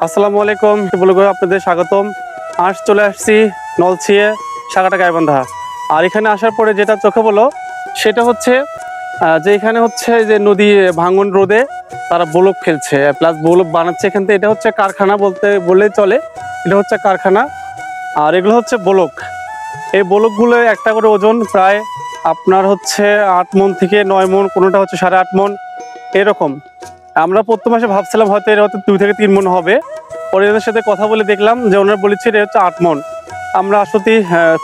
আসসালামু আলাইকুম বলবো আপনাদের স্বাগতম। আজ চলে আসছি নলছিয়ে সাগাটা গাইবান্ধা। আর এখানে আসার পরে যেটা চোখে বলো সেটা হচ্ছে যে এখানে হচ্ছে যে নদী ভাঙন রোধে তারা ব্লক ফেলছে প্লাস ব্লক বানাচ্ছে এখান থেকে। এটা হচ্ছে কারখানা বললেই চলে, এটা হচ্ছে কারখানা। আর এগুলো হচ্ছে ব্লক। এই ব্লকগুলো একটা করে ওজন প্রায় আপনার হচ্ছে 8 মণ থেকে 9 মণ, কোনোটা হচ্ছে 8.5 মণ এরকম। আমরা প্রথম মাসে ভাবছিলাম হয়তো এটা হয়তো 2 থেকে 3 মণ হবে। পরে এদের সাথে কথা বলে দেখলাম যে ওনারা বলেছে এটা হচ্ছে 8 মণ। আমরা আসলে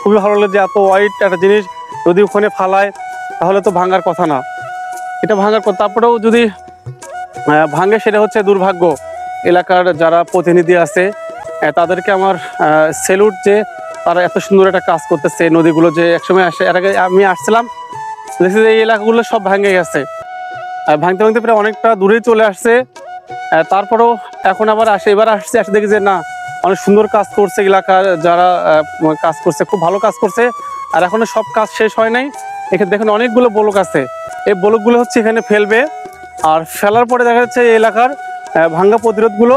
খুবই ভালো লাগলো যে এত ওয়াইট একটা জিনিস যদি ওখানে ফালায় তাহলে তো ভাঙার কথা না, এটা ভাঙার কথা। তারপরেও যদি ভাঙে সেটা হচ্ছে দুর্ভাগ্য। এলাকার যারা প্রতিনিধি আছে তাদেরকে আমার সেলুট, যে তারা এত সুন্দর একটা কাজ করতেছে। নদীগুলো যে একসময় আসে, এর আগে আমি আসছিলাম দেখছি যে এই এলাকাগুলো সব ভেঙে গেছে, ভাঙতে ভাঙতে প্রায় অনেকটা দূরেই চলে আসছে। তারপরেও এখন আবার এবার আসছে, দেখি যে না, অনেক সুন্দর কাজ করছে এলাকার যারা কাজ করছে, খুব ভালো কাজ করছে। আর এখনো সব কাজ শেষ হয় নাই। এখানে দেখুন অনেকগুলো ব্লক আছে, এই ব্লকগুলো হচ্ছে এখানে ফেলবে। আর ফেলার পরে দেখা যাচ্ছে এই এলাকার ভাঙ্গা প্রতিরোধগুলো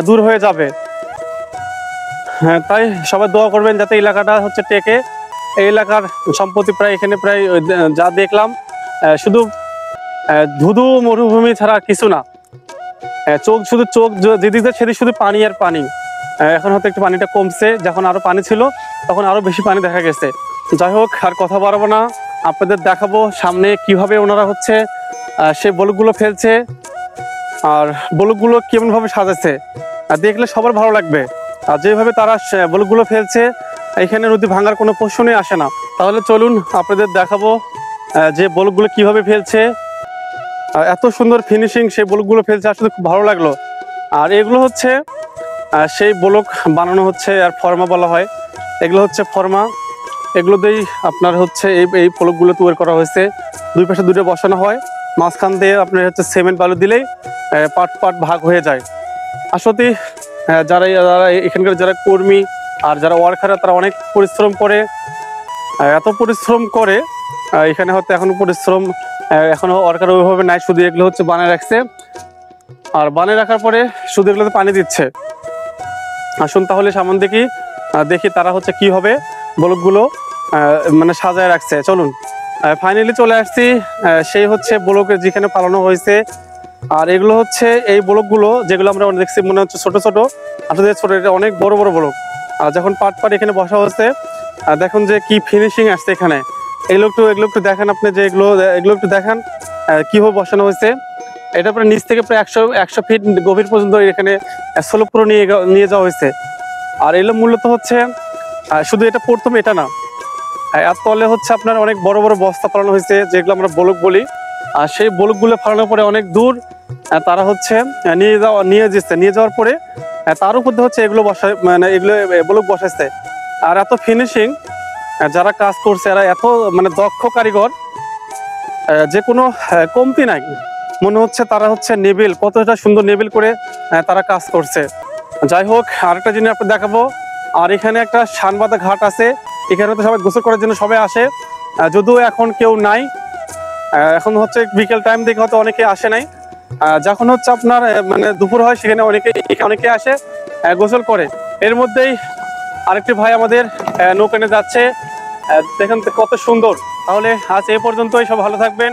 দূর হয়ে যাবে। হ্যাঁ, তাই সবাই দোয়া করবেন যাতে এলাকাটা হচ্ছে টেকে। এই এলাকার সম্পত্তি প্রায় এখানে প্রায় যা দেখলাম শুধু ধুধু মরুভূমি ছাড়া কিছু না। শুধু চোখ যেদিকে সেদিকে শুধু পানি আর পানি। এখন হয়তো একটু পানিটা কমছে, যখন আরো পানি ছিল তখন আরো বেশি পানি দেখা গেছে। যাই হোক, আর কথা বাড়াবো না, আপনাদের দেখাবো সামনে কিভাবে ওনারা হচ্ছে সে ব্লকগুলো ফেলছে আর ব্লকগুলো কেমন ভাবে সাজাচ্ছে। দেখলে সবার ভালো লাগবে। আর যেভাবে তারা ব্লকগুলো ফেলছে এখানে নদী ভাঙার কোনো প্রশ্নই আসে না। তাহলে চলুন আপনাদের দেখাবো যে ব্লকগুলো কিভাবে ফেলছে। এত সুন্দর ফিনিশিং সেই ব্লকগুলো ফেলছে, আসলে খুব ভালো লাগলো। আর এগুলো হচ্ছে সেই ব্লক বানানো হচ্ছে, আর ফর্মা বলা হয়। এগুলো হচ্ছে ফর্মা, এগুলো দিয়েই আপনার হচ্ছে এই ব্লকগুলো তৈরি করা হয়েছে। দুই পাশে দুটো বসানো হয়, মাঝখান দিয়ে আপনার হচ্ছে সিমেন্ট বালু দিলেই পার্ট পার্ট ভাগ হয়ে যায়। আসলে যারা এখানকার যারা কর্মী আর যারা ওয়ার্কাররা তারা অনেক পরিশ্রম করে, এত পরিশ্রম করে। এখানে হয়তো এখনো পরিশ্রম এখনো ওয়ার্কার ওইভাবে নাই, শুধু এগুলো হচ্ছে বানিয়ে রাখছে। আর বানিয়ে রাখার পরে শুধু এগুলোতে পানি দিচ্ছে। আসুন তাহলে সামন দেখি তারা হচ্ছে কি হবে ব্লকগুলো মানে সাজায় রাখছে। চলুন, ফাইনালি চলে আসছি সেই হচ্ছে ব্লকের যেখানে পালানো হয়েছে। আর এগুলো হচ্ছে এই ব্লকগুলো যেগুলো আমরা দেখছি মনে হচ্ছে ছোট ছোট, আসলে ছোট, এটা অনেক বড় বড় ব্লক। আর যখন পাট এখানে বসা হচ্ছে দেখুন যে কি ফিনিশিং আসছে এখানে। এগুলো একটু দেখেন আপনি, যে এগুলো একটু দেখেন কিভাবে বসানো হয়েছে। এটা প্রায় নিচ থেকে প্রায় 100 ফিট গভীর পর্যন্ত এখানে স্লোপ করে নিয়ে যাওয়া হয়েছে। আর এগুলো মূলত হচ্ছে শুধু এটা প্রথম এটা না, এর তলে হচ্ছে আপনার অনেক বড় বড় বস্তা ফেলানো হয়েছে, যেগুলো আমরা ব্লক বলি। আর সেই ব্লকগুলো ফেলানোর পরে অনেক দূর তারা হচ্ছে নিয়ে যাওয়ার পরে তার উপর হচ্ছে এগুলো মানে এগুলো ব্লক বসাইছে। আর এত ফিনিশিং, যারা কাজ করছে এরা এত মানে দক্ষ কারিগর, যে কোনো কমতি নাই। মনে হচ্ছে তারা হচ্ছে নেবেল, কতটা সুন্দর নেবেল করে তারা কাজ করছে। যাই হোক, আরেকটা জিনিস আপনার দেখাবো। আর এখানে একটা শানবাদা ঘাট আছে, এখানে তো সবাই গোসল করার জন্য সবাই আসে। যদিও এখন কেউ নাই, এখন হচ্ছে বিকেল টাইম দেখে হয়তো অনেকে আসে নাই। যখন হচ্ছে আপনার মানে দুপুর হয় সেখানে অনেকে আসে গোসল করে। এর মধ্যেই আরেকটি ভাই আমাদের নৌকা নিয়ে যাচ্ছে, দেখেন কত সুন্দর। তাহলে আজ এই পর্যন্তই, সব ভালো থাকবেন।